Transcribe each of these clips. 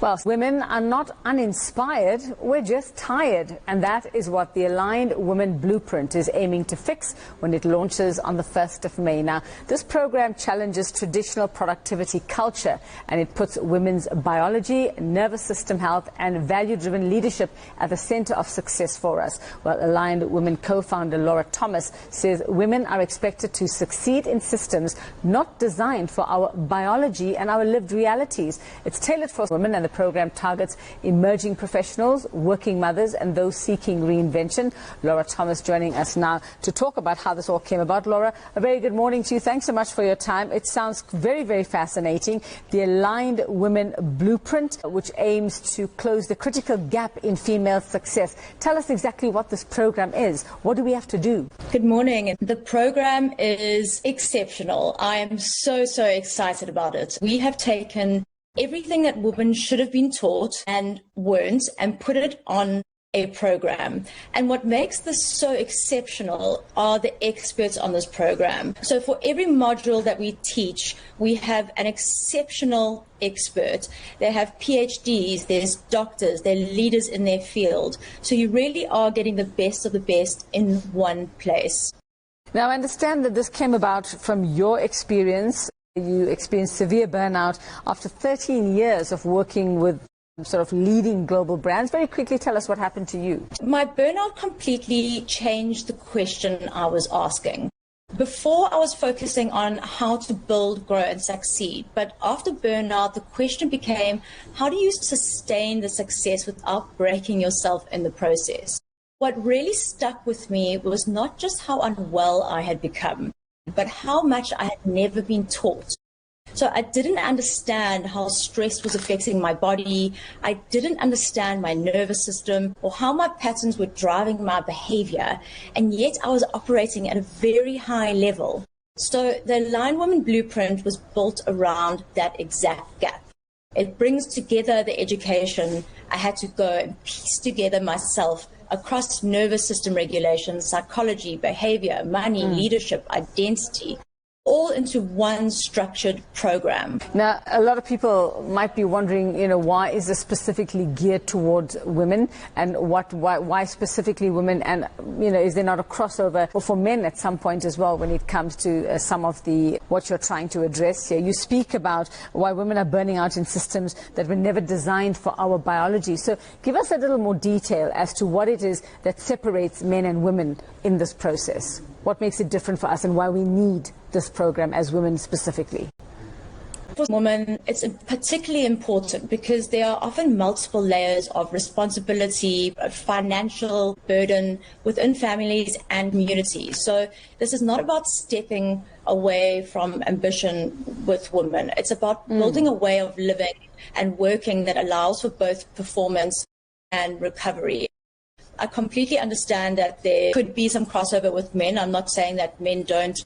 Well, women are not uninspired, we're just tired. And that is what the Aligned Women Blueprint is aiming to fix when it launches on the 1st of May. Now, this program challenges traditional productivity culture, and it puts women's biology, nervous system health and value-driven leadership at the center of success for us. Well, Aligned Women co-founder Laura Thomas says women are expected to succeed in systems not designed for our biology and our lived realities. It's tailored for women, and the program targets emerging professionals, working mothers and those seeking reinvention. Laura Thomas joining us now to talk about how this all came about. Laura, a very good morning to you. Thanks so much for your time. It sounds very, very fascinating. The Aligned Women Blueprint, which aims to close the critical gap in female success. Tell us exactly what this program is. What do we have to do? Good morning. The program is exceptional. I am so excited about it. We have taken everything that women should have been taught and weren't and put it on a program. And what makes this so exceptional are the experts on this program. So for every module that we teach, we have an exceptional expert. They have PhDs, there's doctors, they're leaders in their field. So you really are getting the best of the best in one place. Now, I understand that this came about from your experience. You experienced severe burnout after 13 years of working with sort of leading global brands. Very quickly, tell us what happened to you. My burnout completely changed the question I was asking. Before, I was focusing on how to build, grow and succeed. But after burnout, the question became, how do you sustain the success without breaking yourself in the process? What really stuck with me was not just how unwell I had become, but how much I had never been taught. So I didn't understand how stress was affecting my body. I didn't understand my nervous system or how my patterns were driving my behavior. And yet I was operating at a very high level. So the Aligned Women Blueprint was built around that exact gap. It brings together the education. I had to go and piece together myself across nervous system regulation, psychology, behavior, money, leadership, identity, all into one structured program. Now, a lot of people might be wondering, why is this specifically geared towards women, and why specifically women, and, is there not a crossover for men at some point as well when it comes to some of what you're trying to address here? You speak about why women are burning out in systems that were never designed for our biology. So give us a little more detail as to what it is that separates men and women in this process. What makes it different for us and why we need this program as women specifically? For women, it's particularly important because there are often multiple layers of responsibility, financial burden within families and communities. So this is not about stepping away from ambition with women. It's about building a way of living and working that allows for both performance and recovery. I completely understand that there could be some crossover with men. I'm not saying that men don't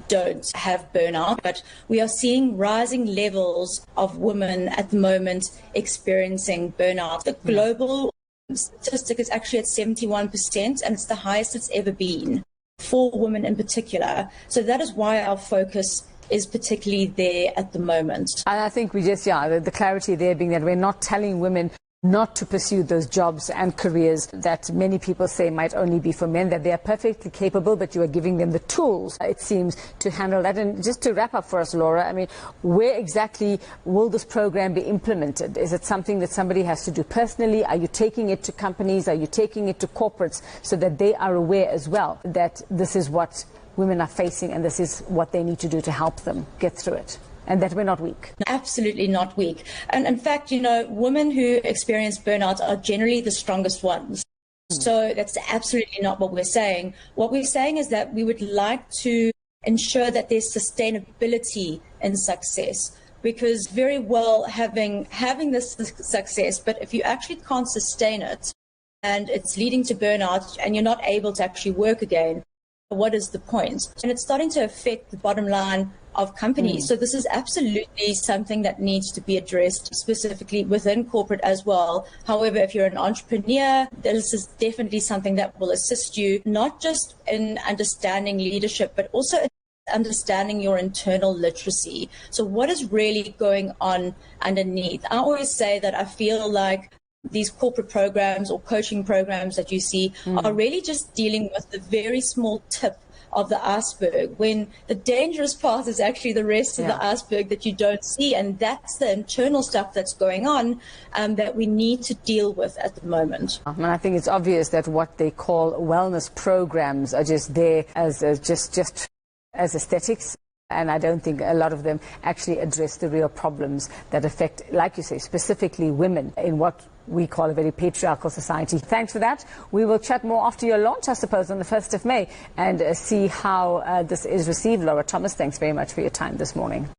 have burnout, but we are seeing rising levels of women at the moment experiencing burnout. The global statistic is actually at 71%, and it's the highest it's ever been for women in particular. So that is why our focus is particularly there at the moment. I think we just, the clarity there being that we're not telling women not to pursue those jobs and careers that many people say might only be for men, that they are perfectly capable, but you are giving them the tools, it seems, to handle that. And just to wrap up for us, Laura, where exactly will this program be implemented? Is it something that somebody has to do personally? Are you taking it to companies? Are you taking it to corporates so that they are aware as well that this is what women are facing and this is what they need to do to help them get through it? And that we're not weak. Absolutely not weak. And in fact, women who experience burnout are generally the strongest ones. So that's absolutely not what we're saying. What we're saying is that we would like to ensure that there's sustainability in success, because very well having this success, but if you actually can't sustain it and it's leading to burnout and you're not able to actually work again, what is the point? And it's starting to affect the bottom line of companies. So this is absolutely something that needs to be addressed specifically within corporate as well. However, if you're an entrepreneur, this is definitely something that will assist you, not just in understanding leadership, but also understanding your internal literacy. So what is really going on underneath? I always say that I feel like these corporate programs or coaching programs that you see are really just dealing with the very small tip of the iceberg, when the dangerous part is actually the rest of the iceberg that you don't see. And that's the internal stuff that's going on that we need to deal with at the moment. And I think it's obvious that what they call wellness programs are just there as just as aesthetics. And I don't think a lot of them actually address the real problems that affect, like you say, specifically women in what we call a very patriarchal society. Thanks for that. We will chat more after your launch, I suppose, on the 1st of May and see how this is received. Laura Thomas, thanks very much for your time this morning.